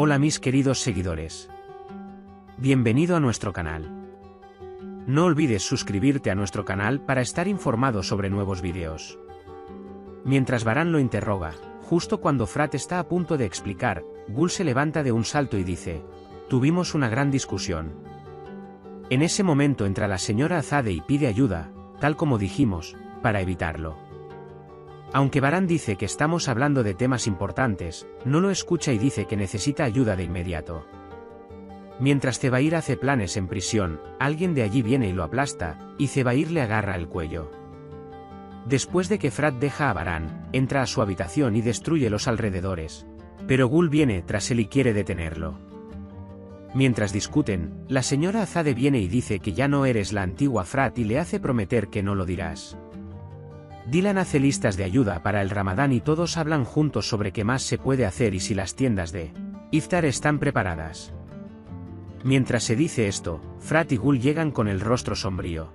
Hola mis queridos seguidores. Bienvenido a nuestro canal. No olvides suscribirte a nuestro canal para estar informado sobre nuevos vídeos. Mientras Varán lo interroga, justo cuando Frat está a punto de explicar, Gul se levanta de un salto y dice: tuvimos una gran discusión. En ese momento entra la señora Azade y pide ayuda, tal como dijimos, para evitarlo. Aunque Varán dice que estamos hablando de temas importantes, no lo escucha y dice que necesita ayuda de inmediato. Mientras Zebair hace planes en prisión, alguien de allí viene y lo aplasta, y Zebair le agarra el cuello. Después de que Frat deja a Varán, entra a su habitación y destruye los alrededores. Pero Gul viene tras él y quiere detenerlo. Mientras discuten, la señora Azade viene y dice que ya no eres la antigua Frat y le hace prometer que no lo dirás. Dylan hace listas de ayuda para el Ramadán y todos hablan juntos sobre qué más se puede hacer y si las tiendas de iftar están preparadas. Mientras se dice esto, Frat y Gul llegan con el rostro sombrío.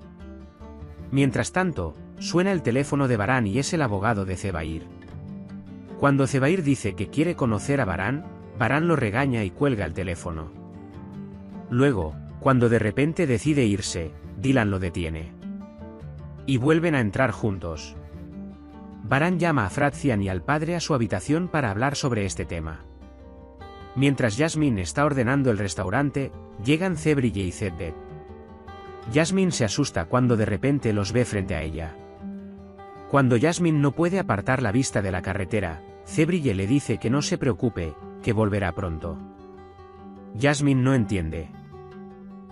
Mientras tanto, suena el teléfono de Varán y es el abogado de Zebair. Cuando Zebair dice que quiere conocer a Varán, Varán lo regaña y cuelga el teléfono. Luego, cuando de repente decide irse, Dylan lo detiene. Y vuelven a entrar juntos. Varán llama a Fratzian y al padre a su habitación para hablar sobre este tema. Mientras Jasmine está ordenando el restaurante, llegan Zebrille y Zedbet. Jasmine se asusta cuando de repente los ve frente a ella. Cuando Jasmine no puede apartar la vista de la carretera, Zebrille le dice que no se preocupe, que volverá pronto. Jasmine no entiende.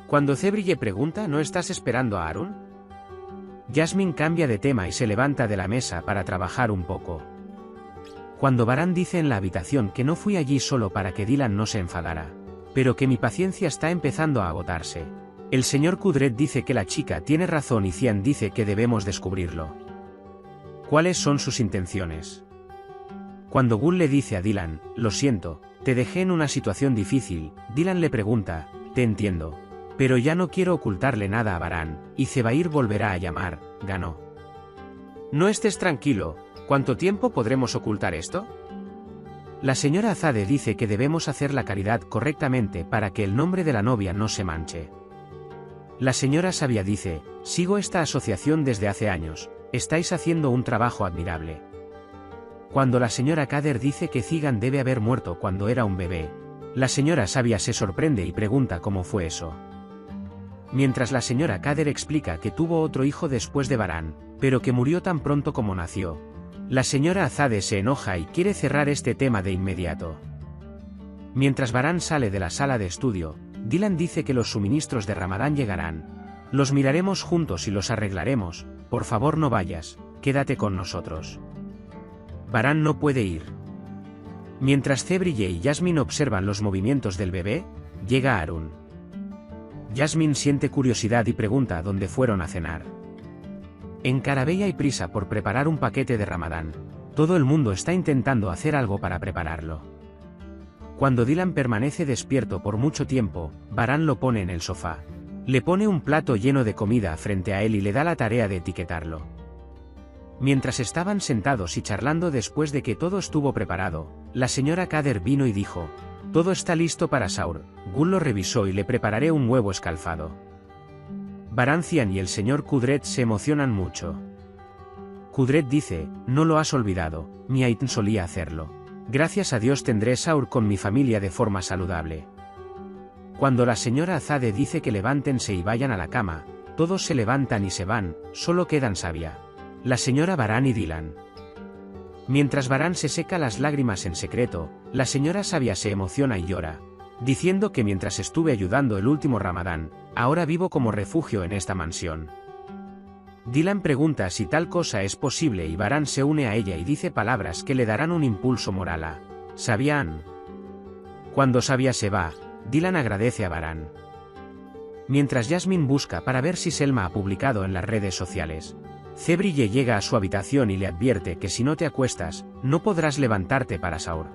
Cuando Zebrille pregunta: ¿no estás esperando a Harun? Jasmine cambia de tema y se levanta de la mesa para trabajar un poco. Cuando Varán dice en la habitación que no fui allí solo para que Dylan no se enfadara, pero que mi paciencia está empezando a agotarse, el señor Kudret dice que la chica tiene razón y Cian dice que debemos descubrirlo. ¿Cuáles son sus intenciones? Cuando Gul le dice a Dylan: lo siento, te dejé en una situación difícil, Dylan le pregunta: te entiendo. Pero ya no quiero ocultarle nada a Varán, y Zebair volverá a llamar, ganó. No estés tranquilo, ¿cuánto tiempo podremos ocultar esto? La señora Azade dice que debemos hacer la caridad correctamente para que el nombre de la novia no se manche. La señora Sabia dice: sigo esta asociación desde hace años, estáis haciendo un trabajo admirable. Cuando la señora Kader dice que Zigan debe haber muerto cuando era un bebé, la señora Sabia se sorprende y pregunta cómo fue eso. Mientras la señora Kader explica que tuvo otro hijo después de Varán, pero que murió tan pronto como nació, la señora Azade se enoja y quiere cerrar este tema de inmediato. Mientras Varán sale de la sala de estudio, Dylan dice que los suministros de Ramadán llegarán. Los miraremos juntos y los arreglaremos, por favor no vayas, quédate con nosotros. Varán no puede ir. Mientras Zebrille y Jasmine observan los movimientos del bebé, llega Harun. Jasmine siente curiosidad y pregunta dónde fueron a cenar. En Carabella hay prisa por preparar un paquete de Ramadán. Todo el mundo está intentando hacer algo para prepararlo. Cuando Dylan permanece despierto por mucho tiempo, Varán lo pone en el sofá. Le pone un plato lleno de comida frente a él y le da la tarea de etiquetarlo. Mientras estaban sentados y charlando después de que todo estuvo preparado, la señora Kader vino y dijo: todo está listo para Saur. Gul lo revisó y le prepararé un huevo escalfado. Varancian y el señor Kudret se emocionan mucho. Kudret dice: no lo has olvidado, mi Aitn solía hacerlo. Gracias a Dios tendré Saur con mi familia de forma saludable. Cuando la señora Azade dice que levántense y vayan a la cama, todos se levantan y se van, solo quedan Sabia, la señora Varán y Dylan. Mientras Varán se seca las lágrimas en secreto, la señora Sabia se emociona y llora, diciendo que mientras estuve ayudando el último Ramadán, ahora vivo como refugio en esta mansión. Dylan pregunta si tal cosa es posible y Varán se une a ella y dice palabras que le darán un impulso moral a Sabian. Cuando Sabia se va, Dylan agradece a Varán. Mientras Jasmine busca para ver si Selma ha publicado en las redes sociales, Zebrille llega a su habitación y le advierte que si no te acuestas, no podrás levantarte para Saur.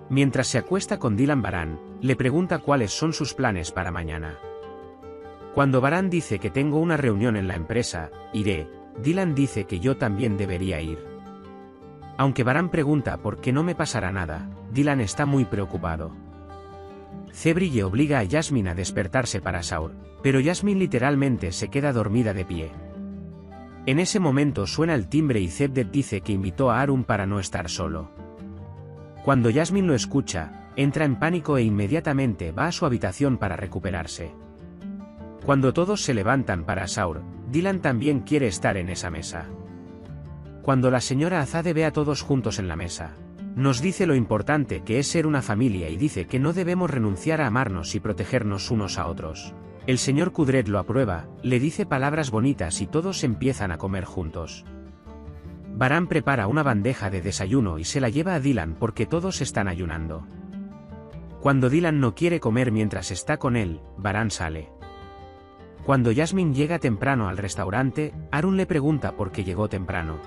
Mientras se acuesta con Dylan, Varán le pregunta cuáles son sus planes para mañana. Cuando Varán dice que tengo una reunión en la empresa, iré, Dylan dice que yo también debería ir. Aunque Varán pregunta por qué no me pasará nada, Dylan está muy preocupado. Cebrille obliga a Yasmin a despertarse para Sahur, pero Yasmin literalmente se queda dormida de pie. En ese momento suena el timbre y Cevdet dice que invitó a Harun para no estar solo. Cuando Yasmin lo escucha, entra en pánico e inmediatamente va a su habitación para recuperarse. Cuando todos se levantan para Sahur, Dylan también quiere estar en esa mesa. Cuando la señora Azade ve a todos juntos en la mesa, nos dice lo importante que es ser una familia y dice que no debemos renunciar a amarnos y protegernos unos a otros. El señor Kudret lo aprueba, le dice palabras bonitas y todos empiezan a comer juntos. Baran prepara una bandeja de desayuno y se la lleva a Dylan porque todos están ayunando. Cuando Dylan no quiere comer mientras está con él, Baran sale. Cuando Yasmin llega temprano al restaurante, Harun le pregunta por qué llegó temprano.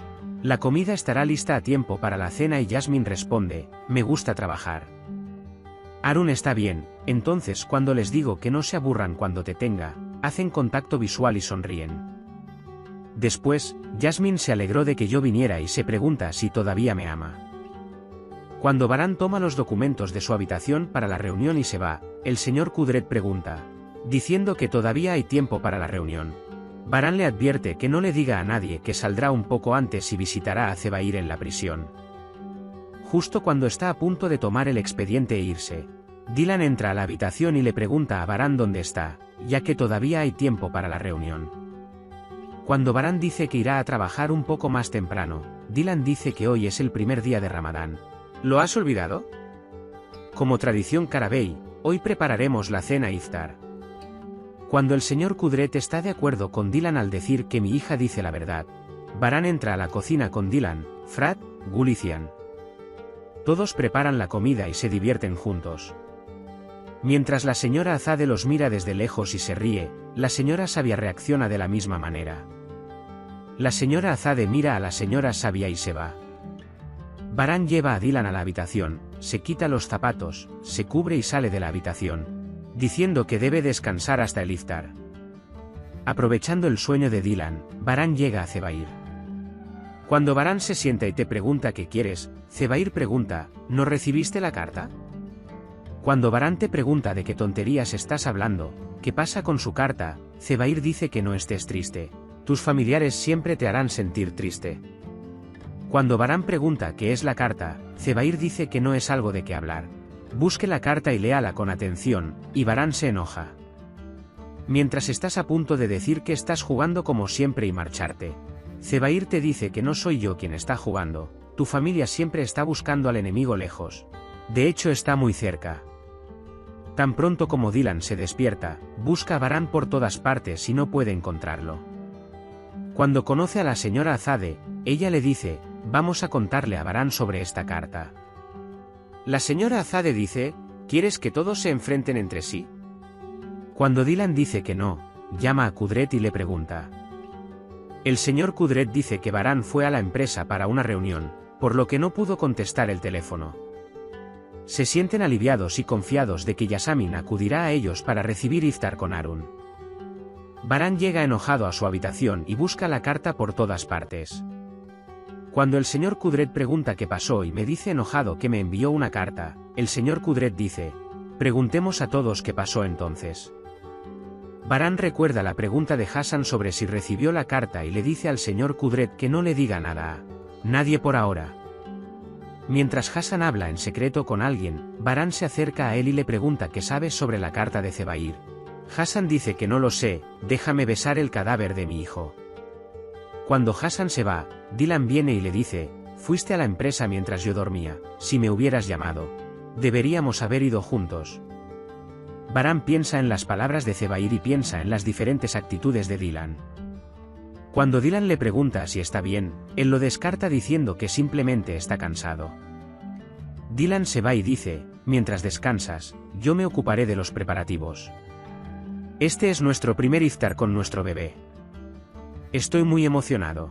La comida estará lista a tiempo para la cena y Yasmin responde, me gusta trabajar. Harun está bien, entonces cuando les digo que no se aburran cuando te tenga, hacen contacto visual y sonríen. Después, Yasmin se alegró de que yo viniera y se pregunta si todavía me ama. Cuando Baran toma los documentos de su habitación para la reunión y se va, el señor Kudret pregunta, diciendo que todavía hay tiempo para la reunión. Baran le advierte que no le diga a nadie que saldrá un poco antes y visitará a Zebair en la prisión. Justo cuando está a punto de tomar el expediente e irse, Dylan entra a la habitación y le pregunta a Baran dónde está, ya que todavía hay tiempo para la reunión. Cuando Baran dice que irá a trabajar un poco más temprano, Dylan dice que hoy es el primer día de Ramadán. ¿Lo has olvidado? Como tradición Karabey, hoy prepararemos la cena iftar. Cuando el señor Kudret está de acuerdo con Dylan al decir que mi hija dice la verdad, Baran entra a la cocina con Dylan, Frat, Gulician. Todos preparan la comida y se divierten juntos. Mientras la señora Azade los mira desde lejos y se ríe, la señora Sabia reacciona de la misma manera. La señora Azade mira a la señora Sabia y se va. Baran lleva a Dylan a la habitación, se quita los zapatos, se cubre y sale de la habitación, diciendo que debe descansar hasta el iftar. Aprovechando el sueño de Dylan, Baran llega a Zebair. Cuando Baran se sienta y te pregunta qué quieres, Zebair pregunta, ¿no recibiste la carta? Cuando Baran te pregunta de qué tonterías estás hablando, qué pasa con su carta, Zebair dice que no estés triste, tus familiares siempre te harán sentir triste. Cuando Baran pregunta qué es la carta, Zebair dice que no es algo de qué hablar. Busque la carta y léala con atención, y Baran se enoja. Mientras estás a punto de decir que estás jugando como siempre y marcharte, Zebair te dice que no soy yo quien está jugando, tu familia siempre está buscando al enemigo lejos. De hecho está muy cerca. Tan pronto como Dylan se despierta, busca a Baran por todas partes y no puede encontrarlo. Cuando conoce a la señora Azade, ella le dice, vamos a contarle a Baran sobre esta carta. La señora Azade dice, ¿quieres que todos se enfrenten entre sí? Cuando Dylan dice que no, llama a Kudret y le pregunta. El señor Kudret dice que Baran fue a la empresa para una reunión, por lo que no pudo contestar el teléfono. Se sienten aliviados y confiados de que Yasmin acudirá a ellos para recibir iftar con Harun. Baran llega enojado a su habitación y busca la carta por todas partes. Cuando el señor Kudret pregunta qué pasó y me dice enojado que me envió una carta, el señor Kudret dice, preguntemos a todos qué pasó entonces. Baran recuerda la pregunta de Hassan sobre si recibió la carta y le dice al señor Kudret que no le diga nada a nadie por ahora. Mientras Hassan habla en secreto con alguien, Baran se acerca a él y le pregunta qué sabe sobre la carta de Zebair. Hassan dice que no lo sé, déjame besar el cadáver de mi hijo. Cuando Hassan se va, Dylan viene y le dice, fuiste a la empresa mientras yo dormía, si me hubieras llamado. Deberíamos haber ido juntos. Baran piensa en las palabras de Zebair y piensa en las diferentes actitudes de Dylan. Cuando Dylan le pregunta si está bien, él lo descarta diciendo que simplemente está cansado. Dylan se va y dice, mientras descansas, yo me ocuparé de los preparativos. Este es nuestro primer iftar con nuestro bebé. Estoy muy emocionado.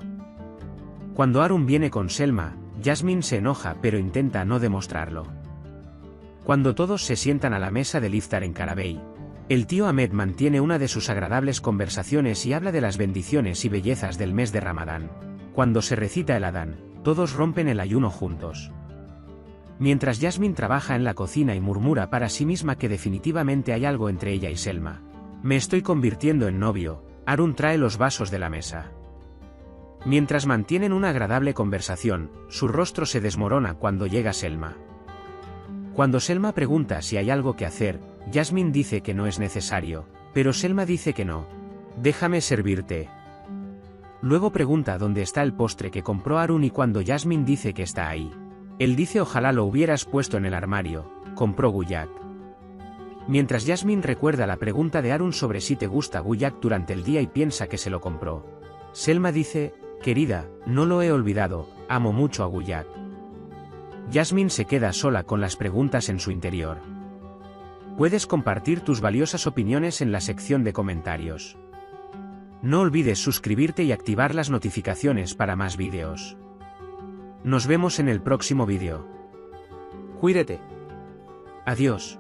Cuando Harun viene con Selma, Yasmin se enoja pero intenta no demostrarlo. Cuando todos se sientan a la mesa del iftar en Karabey, el tío Ahmed mantiene una de sus agradables conversaciones y habla de las bendiciones y bellezas del mes de Ramadán. Cuando se recita el Adán, todos rompen el ayuno juntos. Mientras Jasmine trabaja en la cocina y murmura para sí misma que definitivamente hay algo entre ella y Selma. Me estoy convirtiendo en novio. Arun trae los vasos de la mesa. Mientras mantienen una agradable conversación, su rostro se desmorona cuando llega Selma. Cuando Selma pregunta si hay algo que hacer, Jasmine dice que no es necesario, pero Selma dice que no. Déjame servirte. Luego pregunta dónde está el postre que compró Arun y cuando Jasmine dice que está ahí. Él dice ojalá lo hubieras puesto en el armario, compró Guyak. Mientras Jasmine recuerda la pregunta de Arun sobre si te gusta Guyak durante el día y piensa que se lo compró. Selma dice, querida, no lo he olvidado, amo mucho a Guyak. Jasmine se queda sola con las preguntas en su interior. Puedes compartir tus valiosas opiniones en la sección de comentarios. No olvides suscribirte y activar las notificaciones para más vídeos. Nos vemos en el próximo vídeo. Cuídate. Adiós.